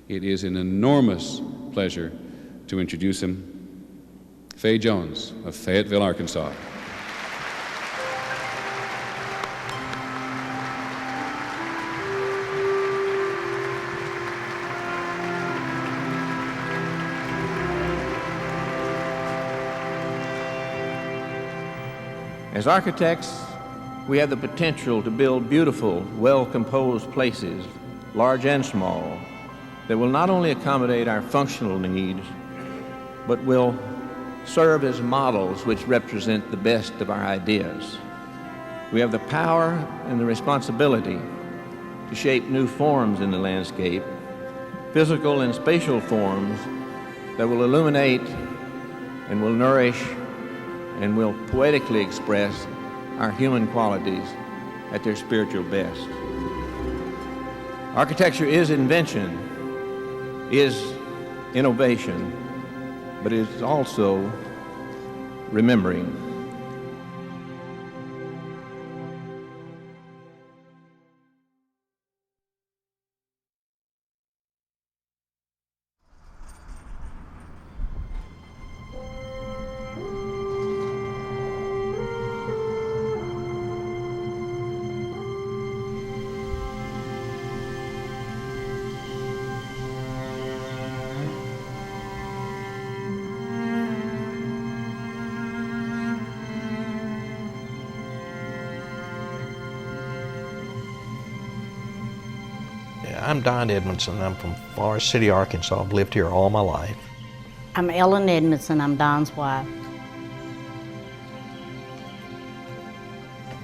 it is an enormous pleasure to introduce him, Fay Jones of Fayetteville, Arkansas. As architects, we have the potential to build beautiful, well-composed places, large and small, that will not only accommodate our functional needs, but will serve as models which represent the best of our ideas. We have the power and the responsibility to shape new forms in the landscape, physical and spatial forms that will illuminate and will nourish and will poetically express our human qualities at their spiritual best. Architecture is invention, is innovation, but it is also remembering. I'm Don Edmondson. I'm from Forest City, Arkansas. I've lived here all my life. I'm Ellen Edmondson. I'm Don's wife.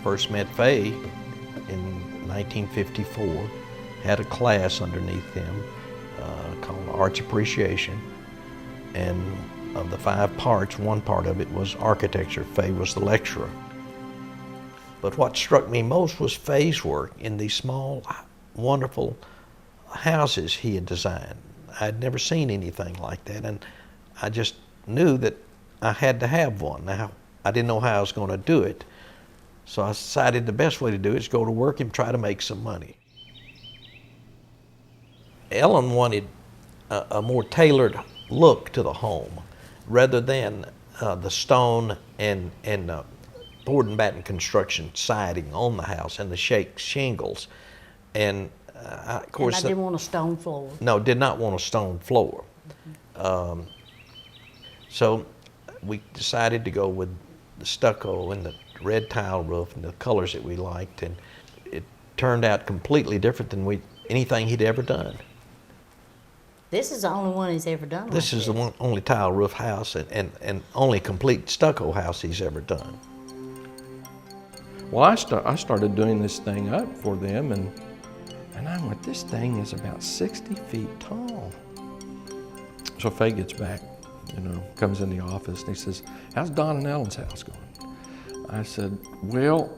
First met Fay in 1954. Had a class underneath him called Arts Appreciation. And of the 5 parts, one part of it was architecture. Fay was the lecturer. But what struck me most was Fay's work in these small, wonderful houses he had designed. I'd never seen anything like that, and I just knew that I had to have one. Now, I didn't know how I was going to do it, so I decided the best way to do it is go to work and try to make some money. Ellen wanted a more tailored look to the home, rather than the stone and board and batten construction siding on the house and the shake shingles. And of course, and I didn't want a stone floor. No, did not want a stone floor. So we decided to go with the stucco and the red tile roof and the colors that we liked, and it turned out completely different than anything he'd ever done. This is the only one he's ever done. This is the only tile roof house and only complete stucco house he's ever done. Well, I started doing this thing up for them, and I went, this thing is about 60 feet tall. So Fay gets back, comes in the office, and he says, how's Don and Ellen's house going? I said, well,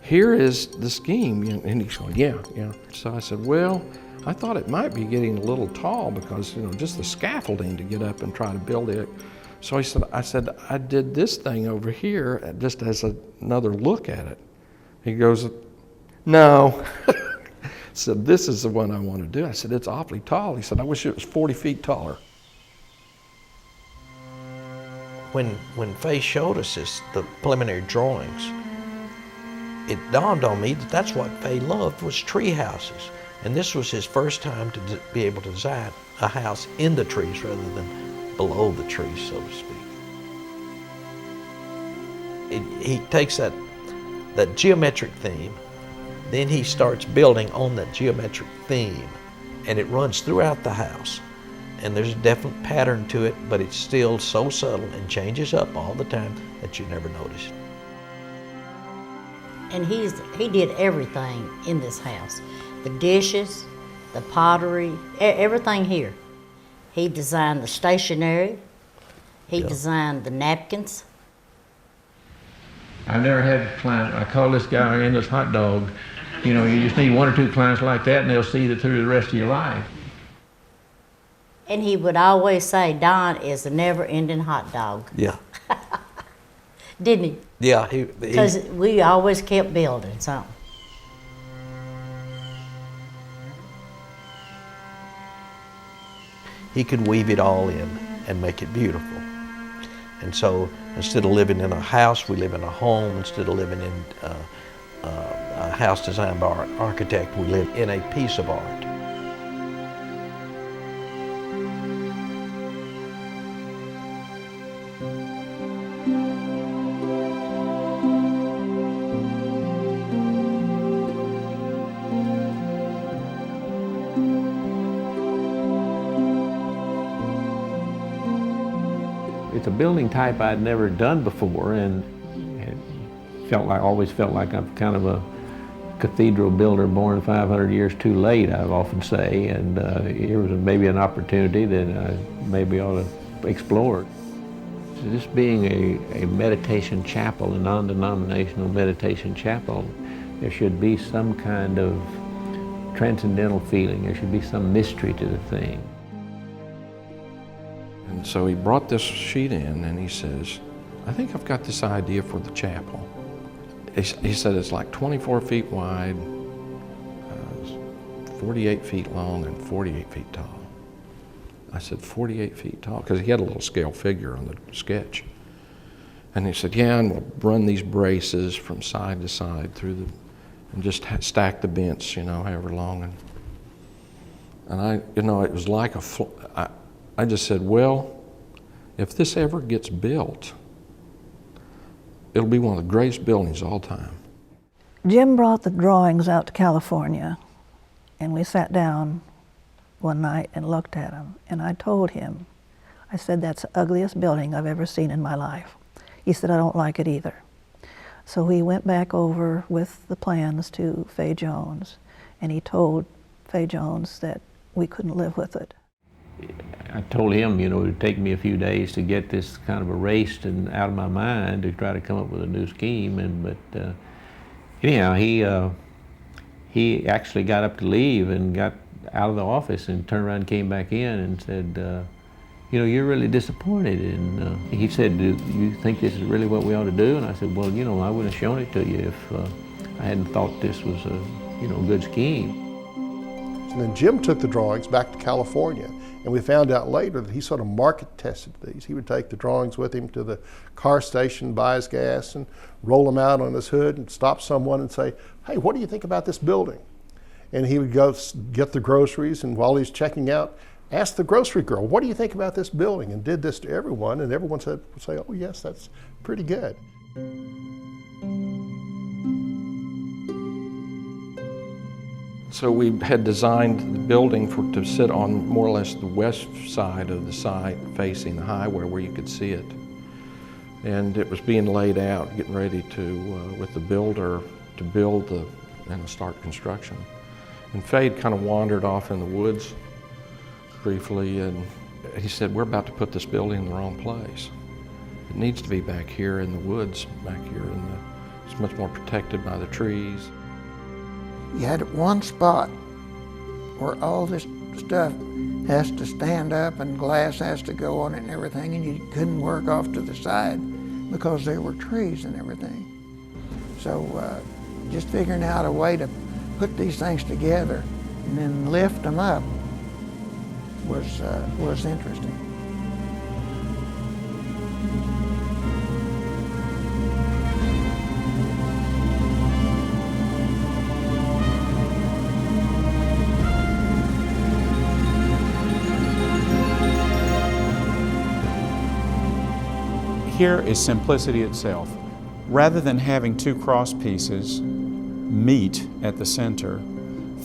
here is the scheme. And he's going, yeah. So I said, well, I thought it might be getting a little tall because, just the scaffolding to get up and try to build it. So I said, I did this thing over here just as another look at it. He goes, no. Said, this is the one I want to do. I said, it's awfully tall. He said, I wish it was 40 feet taller. When Fay showed us the preliminary drawings, it dawned on me that that's what Fay loved, was tree houses. And this was his first time to be able to design a house in the trees rather than below the trees, so to speak. He takes that geometric theme, then he starts building on that geometric theme, and it runs throughout the house. And there's a definite pattern to it, but it's still so subtle and changes up all the time that you never notice. And he did everything in this house. The dishes, the pottery, everything here. He designed the stationery. He designed the napkins. I've never had a client, I call this guy our endless hot dog. You just need 1 or 2 clients like that and they'll see you through the rest of your life. And he would always say, Don is a never-ending hot dog. Yeah. Didn't he? Yeah. Because we always kept building something. he could weave it all in and make it beautiful. And so instead of living in a house, we live in a home. Instead of living in a house designed by an architect, we live in a piece of art. It's a building type I'd never done before, and it always felt like I'm kind of a cathedral builder born 500 years too late, I often say, and here was maybe an opportunity that I maybe ought to explore. So this being a meditation chapel, a non-denominational meditation chapel, there should be some kind of transcendental feeling. There should be some mystery to the thing. And so he brought this sheet in and he says, I think I've got this idea for the chapel. He said it's like 24 feet wide, 48 feet long, and 48 feet tall. I said, 48 feet tall, because he had a little scale figure on the sketch. And he said, yeah, and we'll run these braces from side to side and just stack the bents, however long. And I, it was like I just said, well, if this ever gets built, it'll be one of the greatest buildings of all time. Jim brought the drawings out to California, and we sat down one night and looked at them. And I told him, I said, that's the ugliest building I've ever seen in my life. He said, I don't like it either. So he went back over with the plans to Fay Jones, and he told Fay Jones that we couldn't live with it. I told him, it would take me a few days to get this kind of erased and out of my mind to try to come up with a new scheme. But anyhow, he actually got up to leave and got out of the office and turned around and came back in and said, you're really disappointed. And he said, do you think this is really what we ought to do? And I said, well, I wouldn't have shown it to you if I hadn't thought this was a good scheme. And then Jim took the drawings back to California, and we found out later that he sort of market tested these. He would take the drawings with him to the car station, buy his gas, and roll them out on his hood and stop someone and say, hey, what do you think about this building? And he would go get the groceries, and while he's checking out, ask the grocery girl, what do you think about this building? And did this to everyone, and everyone would say, oh yes, that's pretty good. So we had designed the building to sit on more or less the west side of the site facing the highway where you could see it. And it was being laid out, getting ready to, with the builder, to build and start construction. And Fay kind of wandered off in the woods briefly, and he said, we're about to put this building in the wrong place. It needs to be back here in the woods, back here it's much more protected by the trees. You had one spot where all this stuff has to stand up and glass has to go on it and everything, and you couldn't work off to the side because there were trees and everything. So just figuring out a way to put these things together and then lift them up was interesting. Here is simplicity itself. Rather than having two cross pieces meet at the center,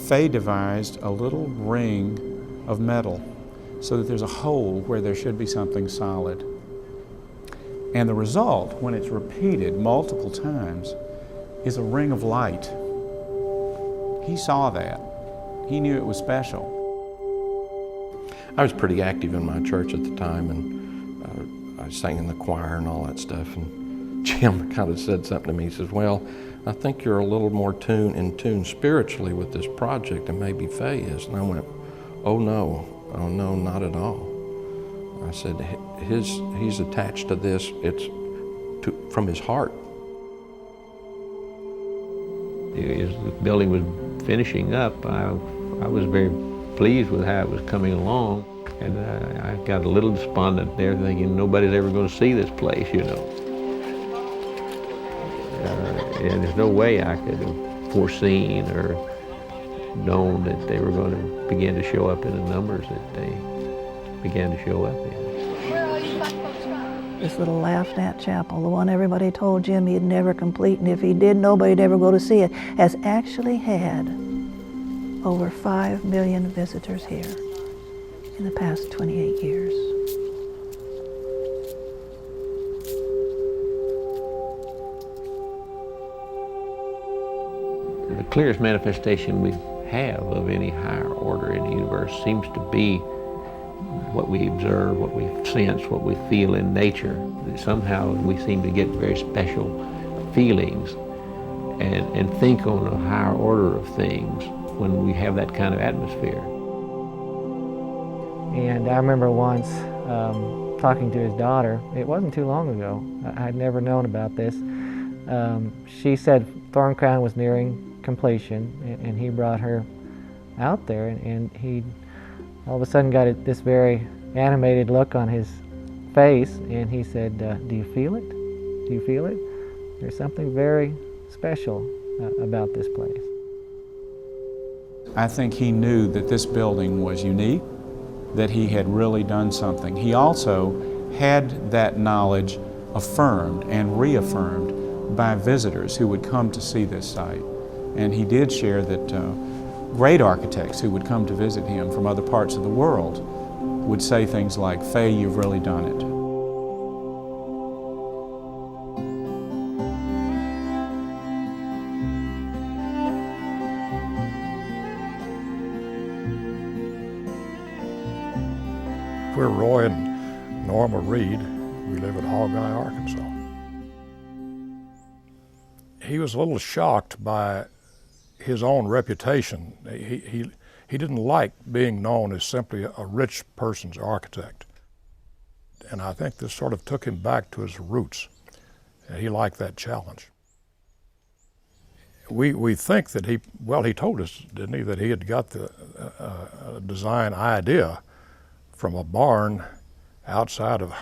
Fay devised a little ring of metal so that there's a hole where there should be something solid. And the result, when it's repeated multiple times, is a ring of light. He saw that. He knew it was special. I was pretty active in my church at the time, and I sang in the choir and all that stuff, and Jim kind of said something to me. He says, well, I think you're a little more in tune spiritually with this project than maybe Fay is. And I went, oh no, not at all. I said, he's attached to this, from his heart. As the building was finishing up, I was very pleased with how it was coming along. And I got a little despondent there, thinking nobody's ever going to see this place, you know. And there's no way I could have foreseen or known that they were going to begin to show up in the numbers that they began to show up in. This little laughed-at chapel, the one everybody told Jim he'd never complete, and if he did, nobody'd ever go to see it, has actually had over 5 million visitors here in the past 28 years. The clearest manifestation we have of any higher order in the universe seems to be what we observe, what we sense, what we feel in nature. Somehow we seem to get very special feelings and think on a higher order of things when we have that kind of atmosphere. And I remember once talking to his daughter. It wasn't too long ago. I'd never known about this. She said Thorn Crown was nearing completion, and he brought her out there, and he all of a sudden got this very animated look on his face, and he said, do you feel it? Do you feel it? There's something very special about this place. I think he knew that this building was unique, that he had really done something. He also had that knowledge affirmed and reaffirmed by visitors who would come to see this site. And he did share that great architects who would come to visit him from other parts of the world would say things like, "Fay, you've really done it." We're Roy and Norma Reed. We live in Hogeye, Arkansas. He was a little shocked by his own reputation. He didn't like being known as simply a rich person's architect. And I think this sort of took him back to his roots. And he liked that challenge. We think that he told us, didn't he, that he had got the design idea from a barn outside of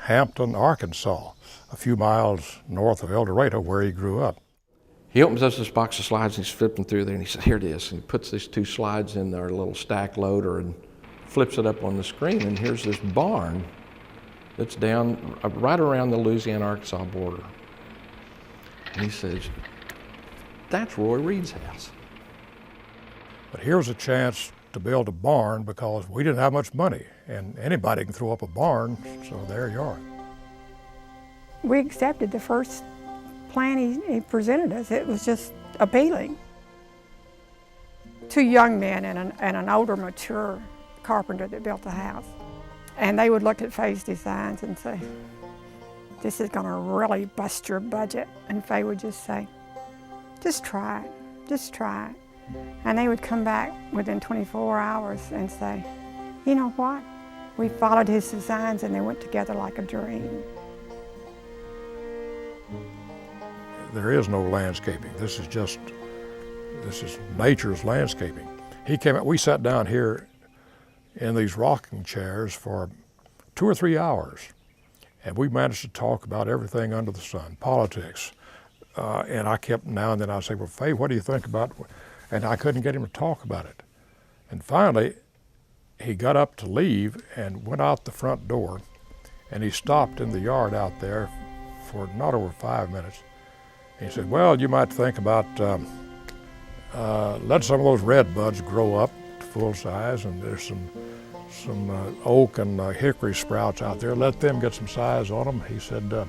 Hampton, Arkansas, a few miles north of El Dorado, where he grew up. He opens up this box of slides and he's flipping through there and he said, "Here it is." And he puts these 2 slides in our little stack loader and flips it up on the screen, and here's this barn that's down right around the Louisiana-Arkansas border. And he says, "That's Roy Reed's house." But here's a chance to build a barn because we didn't have much money, and anybody can throw up a barn, so there you are. We accepted the first plan he presented us. It was just appealing. 2 young men and an older, mature carpenter that built the house. And they would look at Fay's designs and say, "This is gonna really bust your budget." And Fay would just say, "Just try it, just try it." And they would come back within 24 hours and say, "You know what? We followed his designs and they went together like a dream." There is no landscaping. This is nature's landscaping. He came out, we sat down here in these rocking chairs for 2 or 3 hours, and we managed to talk about everything under the sun, politics. And I kept, now and then I'd say, "Well, Fay, what do you think about?" And I couldn't get him to talk about it. And finally, he got up to leave and went out the front door, and he stopped in the yard out there for not over 5 minutes. And he said, "Well, you might think about let some of those red buds grow up to full size, and there's some oak and hickory sprouts out there. Let them get some size on them." He said,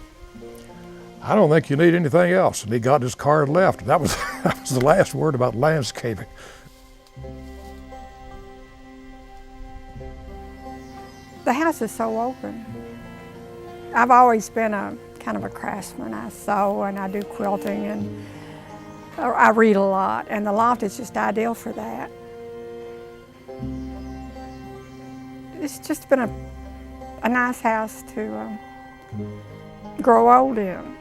"I don't think you need anything else." And he got in his car and left. That was the last word about landscaping. The house is so open. I've always been a kind of a craftsman. I sew and I do quilting and I read a lot, and the loft is just ideal for that. It's just been a nice house to grow old in.